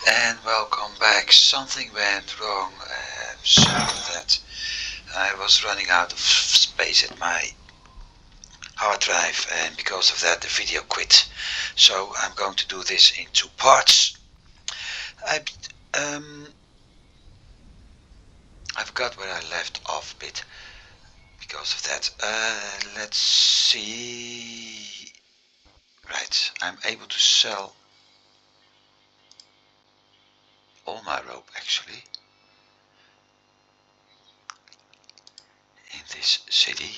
And welcome back. Something went wrong, so that I was running out of space at my hard drive, and because of that the video quit. So I'm going to do this in two parts. I um I forgot where I left off a bit because of that. Let's see. Right, I'm able to sell all my rope actually in this city.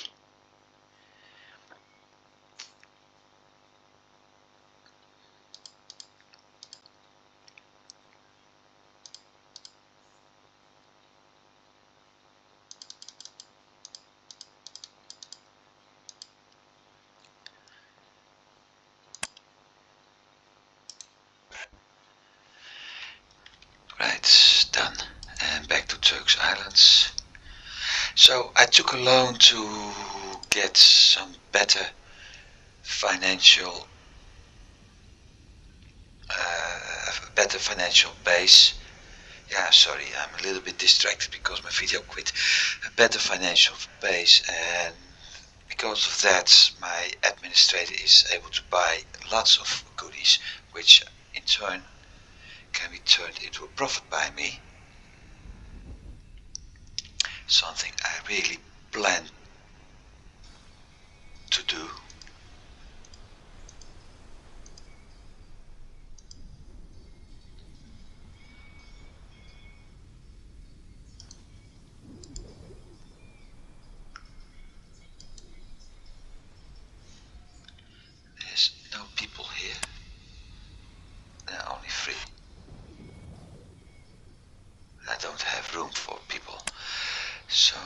Right, done. And back to Turks Islands. So I took a loan to get some financial better financial base. Yeah, sorry, I'm a little bit distracted because my video quit. A better financial base, and because of that my administrator is able to buy lots of goodies, which in turn can be turned into a profit by me. Something I really plan to do. There's no people here. There are only three. I don't have room for people. So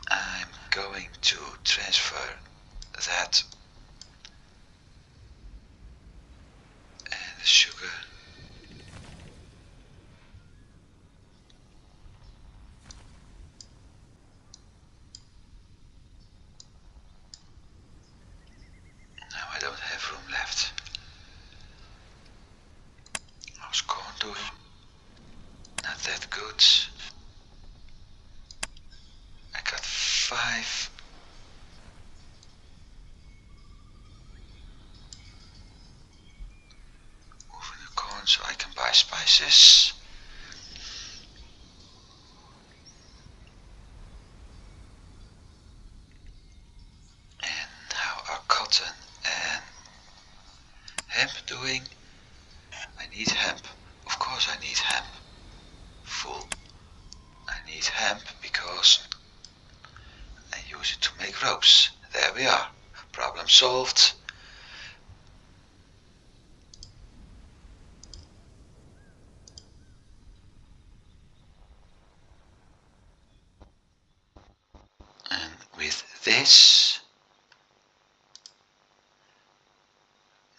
I'm going to transfer that and the sugar. Now I don't have room left. How's corn doing? Not that good. I got 5. Moving the corn so I can buy spices. And how are cotton and hemp doing? I need hemp. Of course I need hemp. Full. I need hemp because I use it to make ropes. There we are. Problem solved. And with this...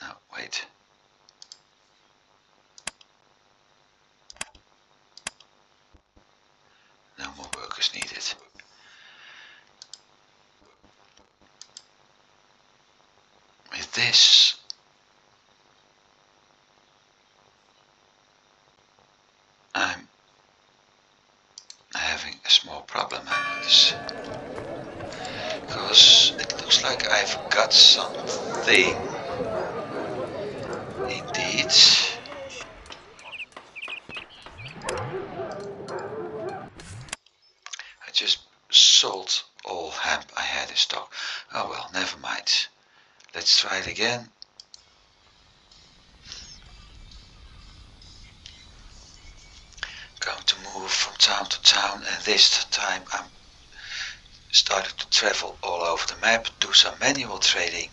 No, wait. No more workers needed. With this... I'm having a small problem, I notice. Because it looks like I've got something. Indeed. I just sold all hemp I had in stock. Oh well, never mind. Let's try it again. Going to move from town to town, and this time I'm starting to travel all over the map, do some manual trading,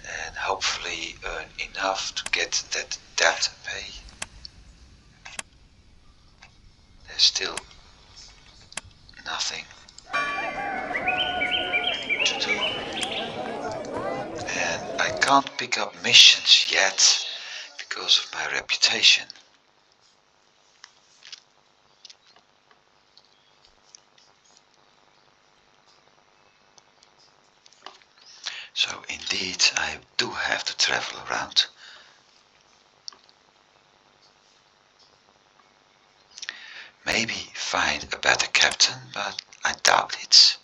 and hopefully earn enough to get that debt pay. There's still nothing to do, and I can't pick up missions yet because of my reputation. So indeed I do have to travel around. maybe find a better captain, but I doubt it.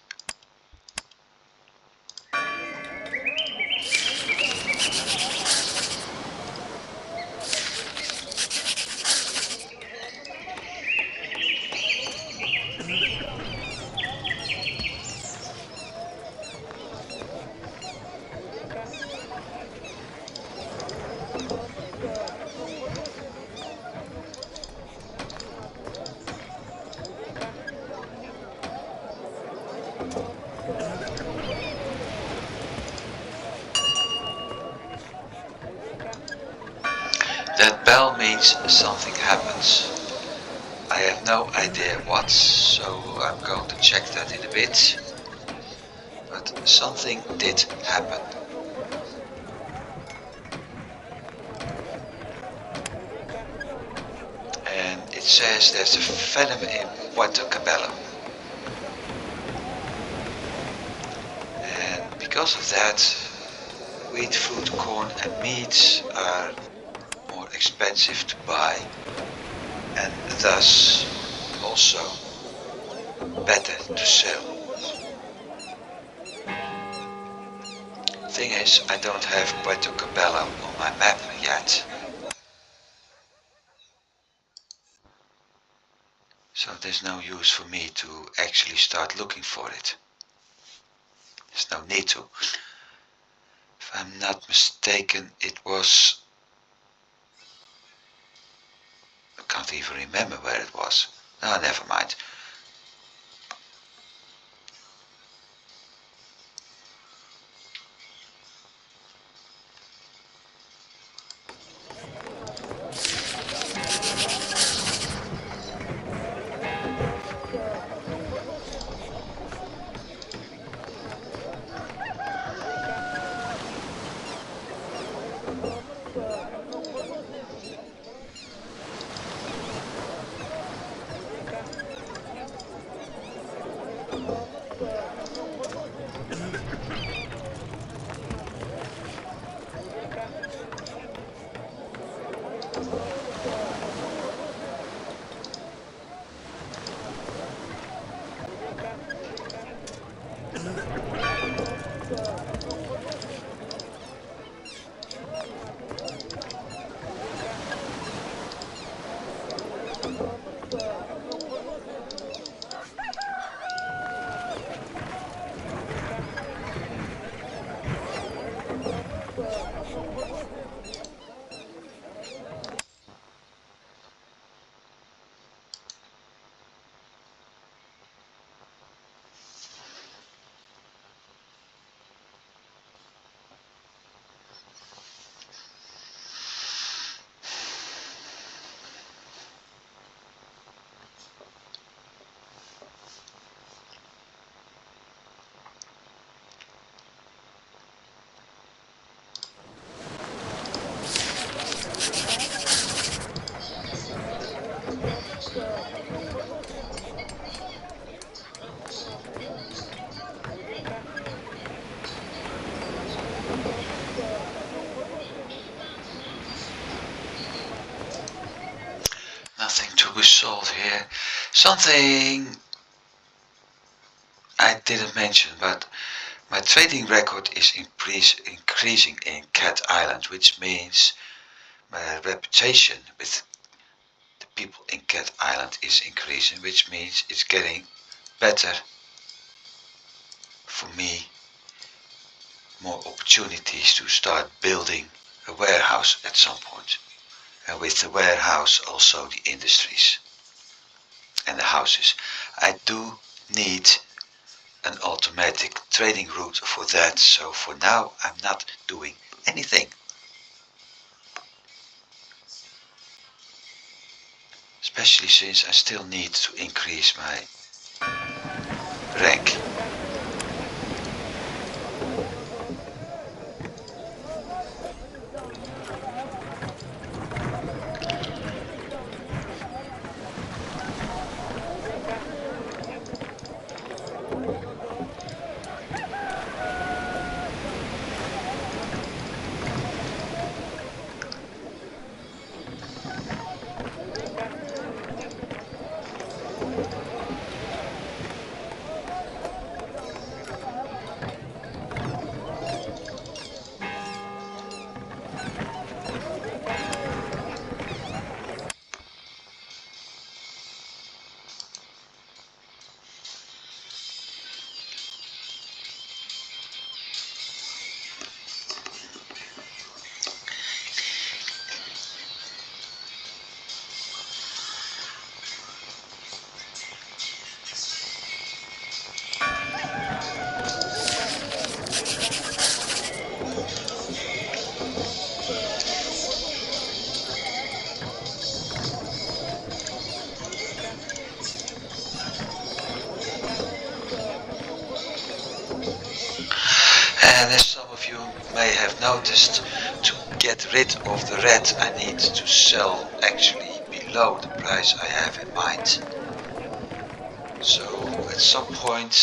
That bell means something happens. I have no idea what, so I'm going to check that in a bit. But something did happen. And it says there's a venom in Puerto Cabello. And because of that, wheat, food, corn and meat are more expensive to buy, and thus also better to sell. Thing is, I don't have Puerto Cabello on my map yet. So there's no use for me to actually start looking for it. There's no need to. If I'm not mistaken, it was... I can't even remember where it was. Oh, never mind. Nothing to be sold here. Something I didn't mention, but my trading record is increasing in Cat Island, which means my reputation with the people in Cat Island is increasing, which means it's getting better for me, more opportunities to start building a warehouse at some point. And with the warehouse also the industries and the houses. I do need an automatic trading route for that, so for now I'm not doing anything. Especially since I still need to increase my rank. noticed to get rid of the red I need to sell actually below the price I have in mind. So at some point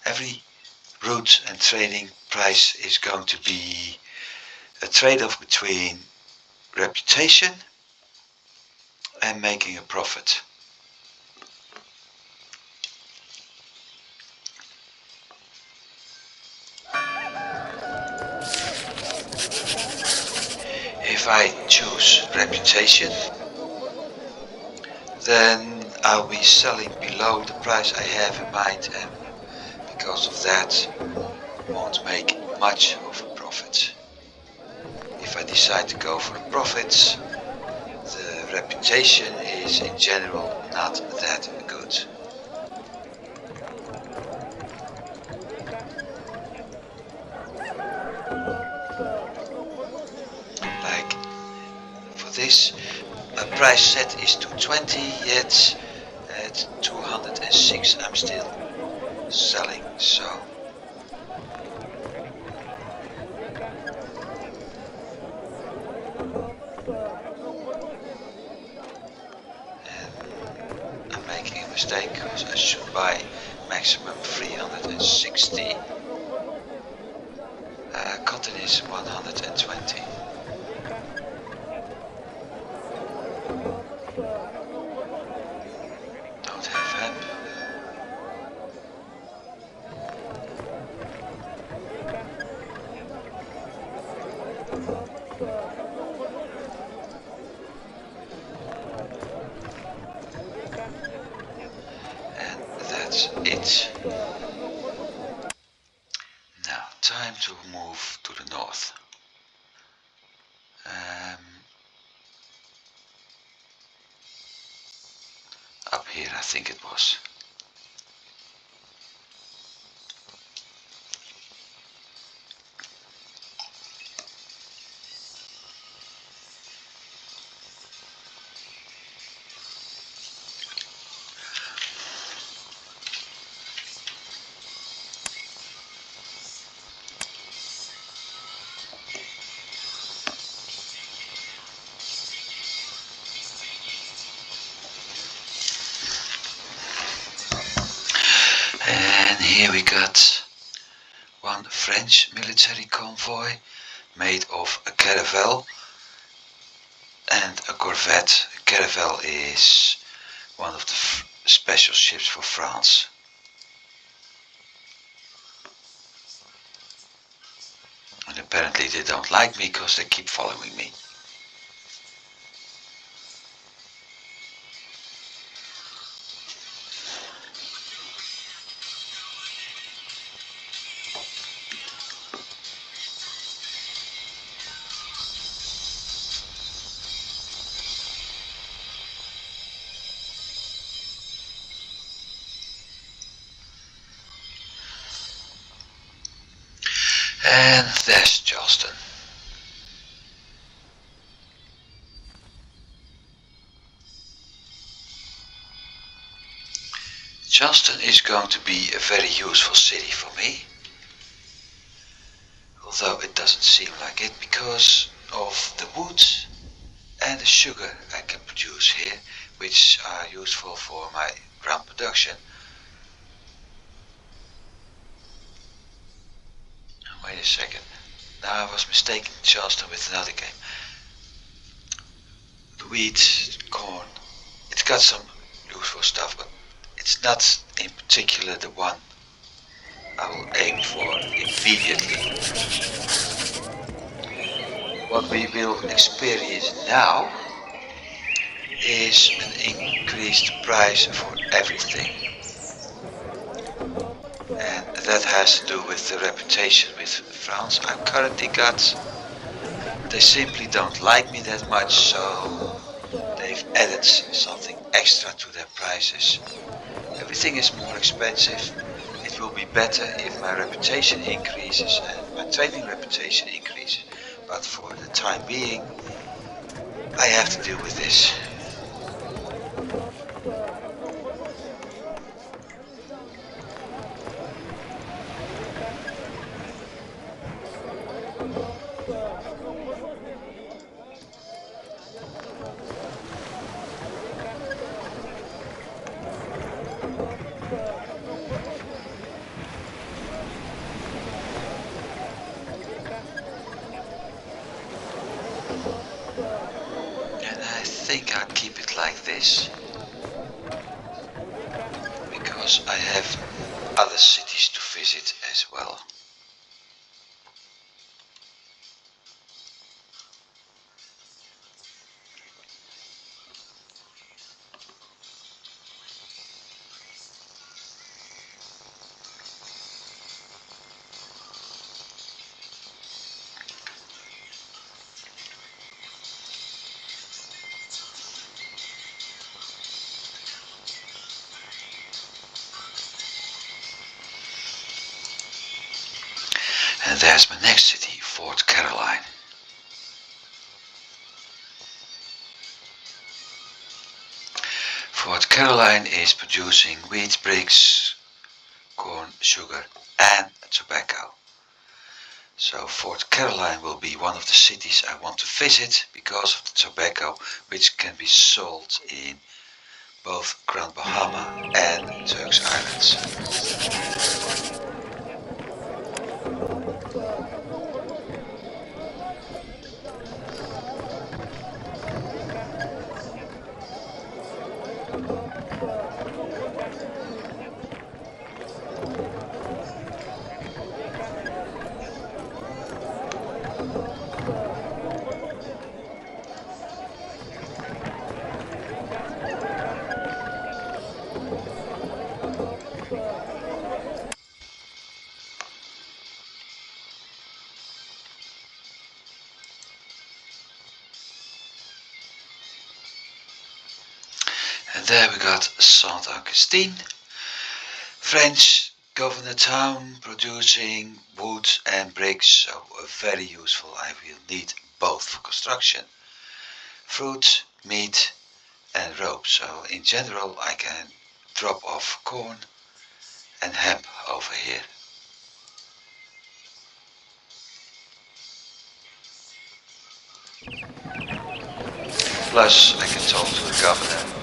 every route and trading price is going to be a trade-off between reputation and making a profit. If I choose reputation, then I'll be selling below the price I have in mind, and because of that won't make much of a profit. If I decide to go for the profits, the reputation is in general not that good. Like for this, my price set is 220, yet at 206 I'm still selling, so I'm making a mistake because I should buy maximum 360. Cotton is 120. Don't have hemp. And that's it. Now, time to move to the north. Up here, I think it was. And here we got one French military convoy made of a caravel and a corvette. A caravel is one of the special ships for France. And apparently they don't like me because they keep following me. And there's Charleston. Charleston is going to be a very useful city for me, although it doesn't seem like it because of the wood and the sugar I can produce here, which are useful for my ground production. Wait a second. Now I was mistaken Charleston with another game. The wheat, corn, it's got some useful stuff, but it's not in particular the one I will aim for immediately. What we will experience now is an increased price for everything. And that has to do with the reputation with France I've currently got. They simply don't like me that much, so they've added something extra to their prices. Everything is more expensive. It will be better if my reputation increases and my trading reputation increases. But for the time being, I have to deal with this. think I'll keep it like this, because I have other cities to visit as well. And there's my next city, Fort Caroline. Fort Caroline is producing wheat bricks, corn, sugar and tobacco. So Fort Caroline will be one of the cities I want to visit because of the tobacco which can be sold in both Grand Bahama and Turks Islands. And there we got Saint Augustine, French governor town producing wood and bricks, so very useful. I will need both for construction. Fruit, meat and rope, so in general I can drop off corn and hemp over here. Plus I can talk to the governor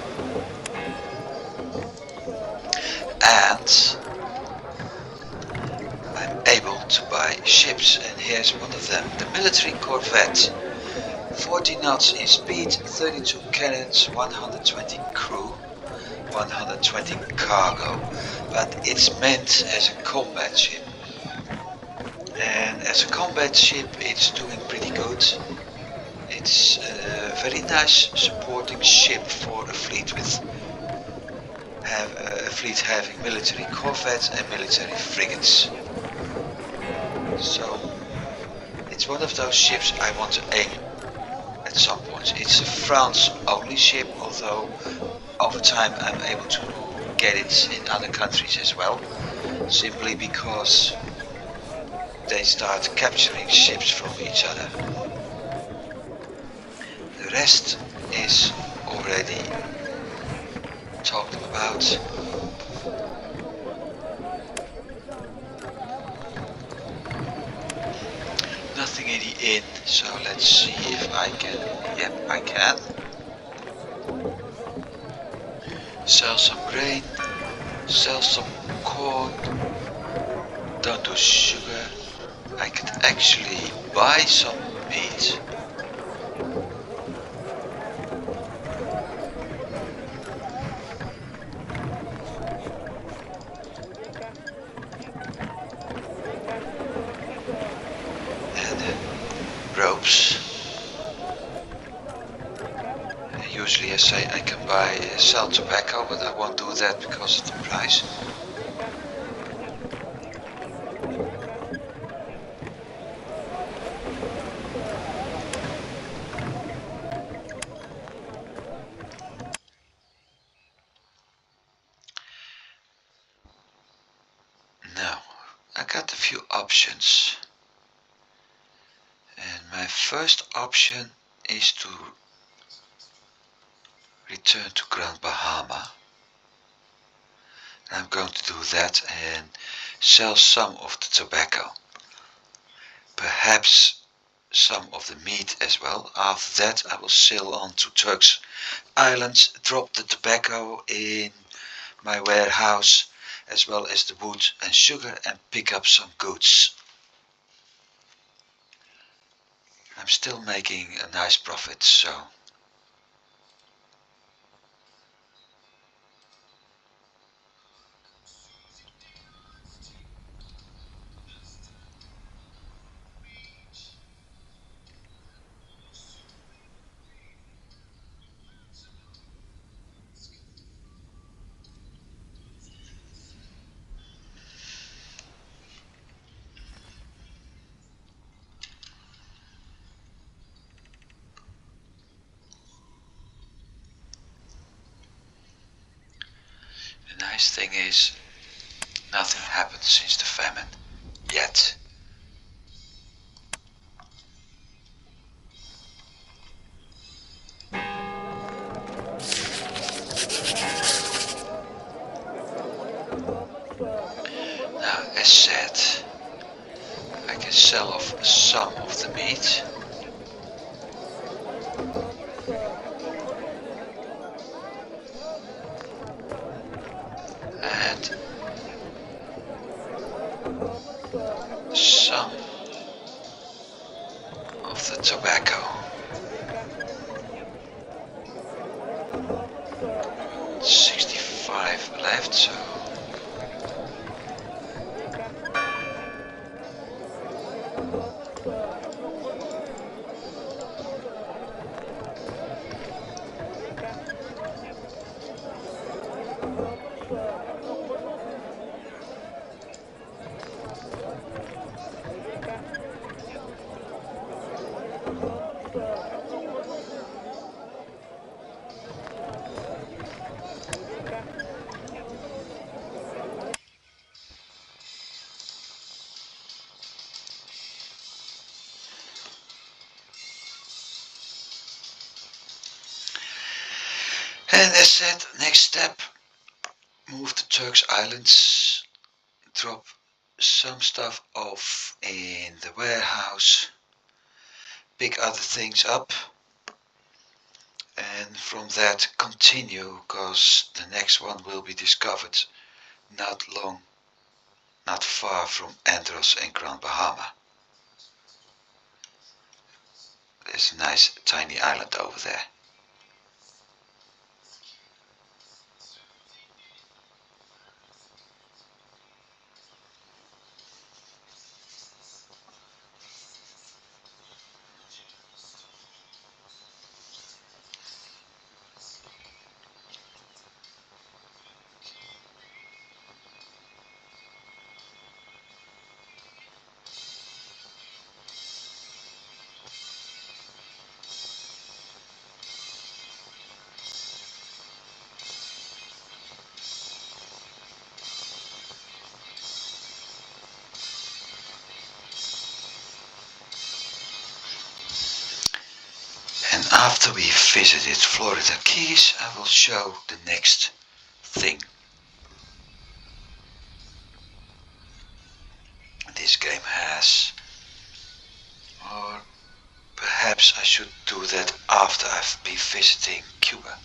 and I'm able to buy ships, and here's one of them, the military corvette. 40 knots in speed, 32 cannons, 120 crew, 120 cargo, but it's meant as a combat ship. And as a combat ship it's doing pretty good. It's a very nice supporting ship for a fleet with a fleet having military corvettes and military frigates. So it's one of those ships I want to aim at some point. It's a France only ship, although over time I'm able to get it in other countries as well, simply because they start capturing ships from each other. The rest is already talked about. Nothing in the inn, so let's see if I can. Yep, I can. Sell some grain, sell some corn, don't do sugar. I could actually buy some meat. And ropes. Usually I say I can sell tobacco, but I won't do that because of the price. Now, I got a few options. And my first option is to return to Grand Bahama. I'm going to do that and sell some of the tobacco. Perhaps some of the meat as well. After that I will sail on to Turks Islands, drop the tobacco in my warehouse as well as the wood and sugar and pick up some goods. I'm still making a nice profit, so Nice thing is, nothing happened since the famine. Yet. Now, as said, I can sell off some of the meat. And some of the tobacco. 65 left, so and as said, next step, move to Turks Islands, drop some stuff off in the warehouse, pick other things up, and from that continue, because the next one will be discovered not far from Andros and Grand Bahama. There's a nice tiny island over there. And after we visited Florida Keys, I will show the next thing. This game has, or perhaps I should do that after I've been visiting Cuba.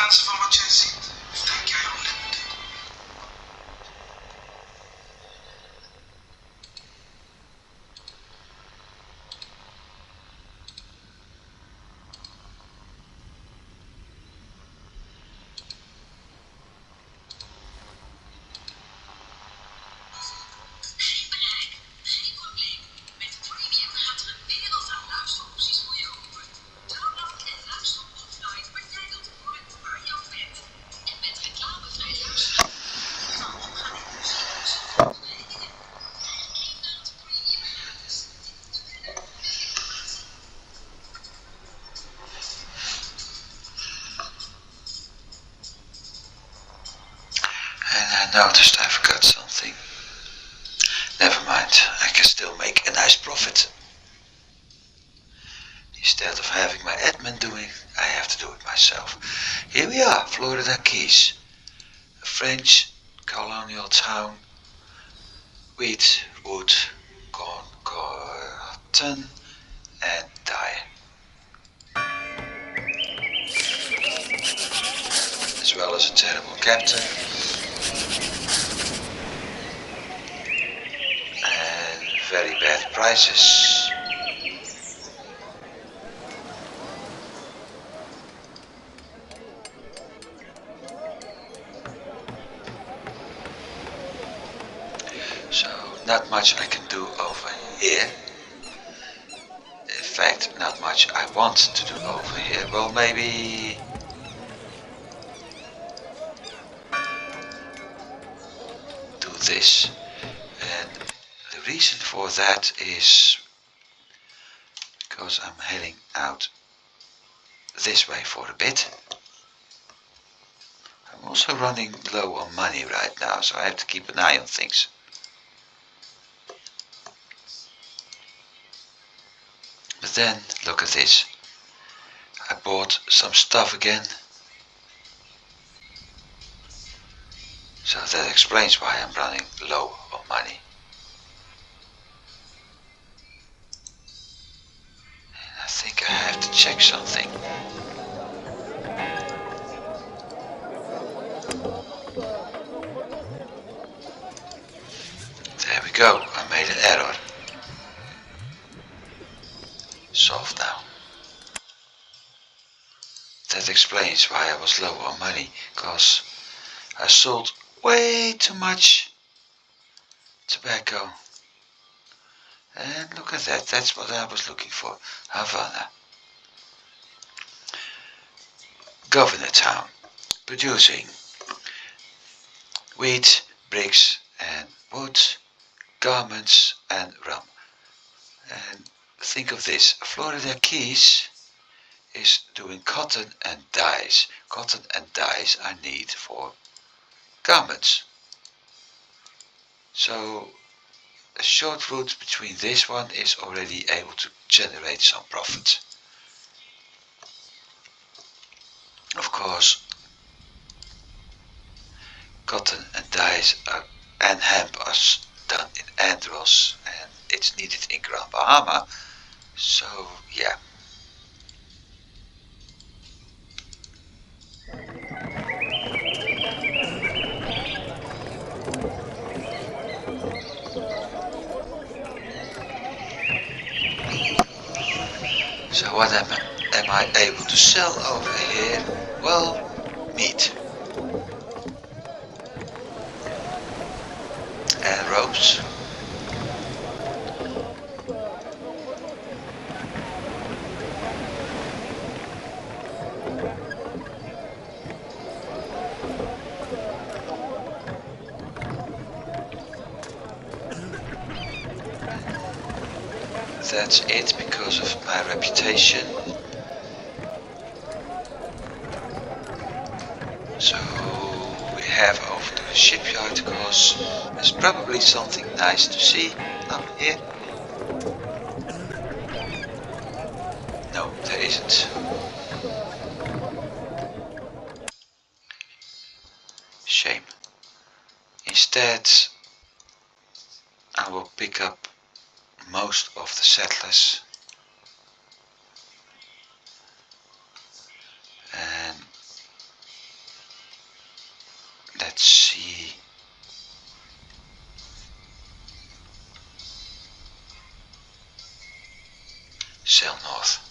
grenzen van wat jij ziet? Of denk jij al limited? Geen bereik, geen probleem. Met Premium gaat er een wereld aan luisteropties voor je open. Download en luister offline wat jij wilt horen waar je ook bent. En met reclamevrij luisteren kan opgaan in muziek, muziekverenigingen. Krijg 1 maand Premium gratis. Verder meer informatie. And I noticed I forgot something. Never mind, I can still make a nice profit. Instead of having my admin doing, I have to do it myself. Here we are, Florida Keys. A French colonial town. Wheat, wood, corn, cotton and dye. As well as a terrible captain. And very bad prices. So not much I can do over here. In fact, not much I want to do over here. Well, maybe do this. And the reason for that is because I'm heading out this way for a bit. I'm also running low on money right now, so I have to keep an eye on things. But then, look at this. I bought some stuff again. So that explains why I'm running low on money. And I think I have to check something. There we go, I made an error. Solved now. That explains why I was low on money, because I sold way too much tobacco. And look at that, that's what I was looking for. Havana. Governor town. Producing wheat, bricks and wood, garments and rum. And think of this, Florida Keys is doing cotton and dyes. Cotton and dyes I need for garments. So a short route between this one is already able to generate some profit. Of course, cotton and dyes and hemp are done in Andros and it's needed in Grand Bahama. So yeah. So what am I able to sell over here? Well, meat. And ropes. That's it because of my reputation. So we have over to the shipyard because there's probably something nice to see up here. No, there isn't. Shame. Instead, I will pick up most of the settlers and Let's see. Sail north.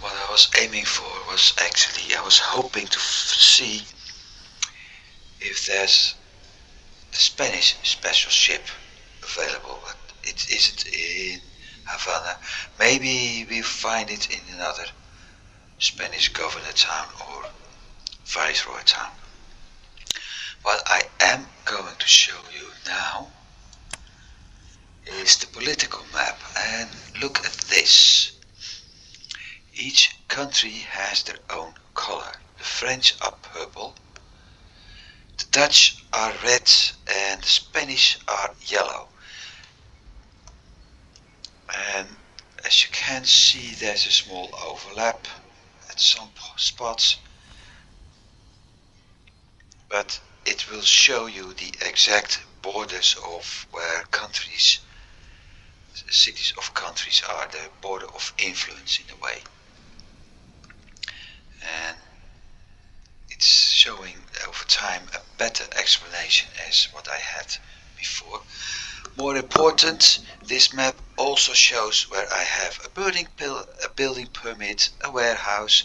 What I was aiming for was actually, I was hoping to see if there's the Spanish special ship available, but it isn't in Havana. Maybe we find it in another Spanish governor town or viceroy town. What I am going to show you now is the political map, and look at this. Each country has their own color. The French are purple, the Dutch are red, and the Spanish are yellow. And as you can see, there's a small overlap at some spots, but it will show you the exact borders of where countries, cities of countries are, the border of influence in a way. And it's showing over time a better explanation as what I had before. More important, this map also shows where I have a building permit, a warehouse,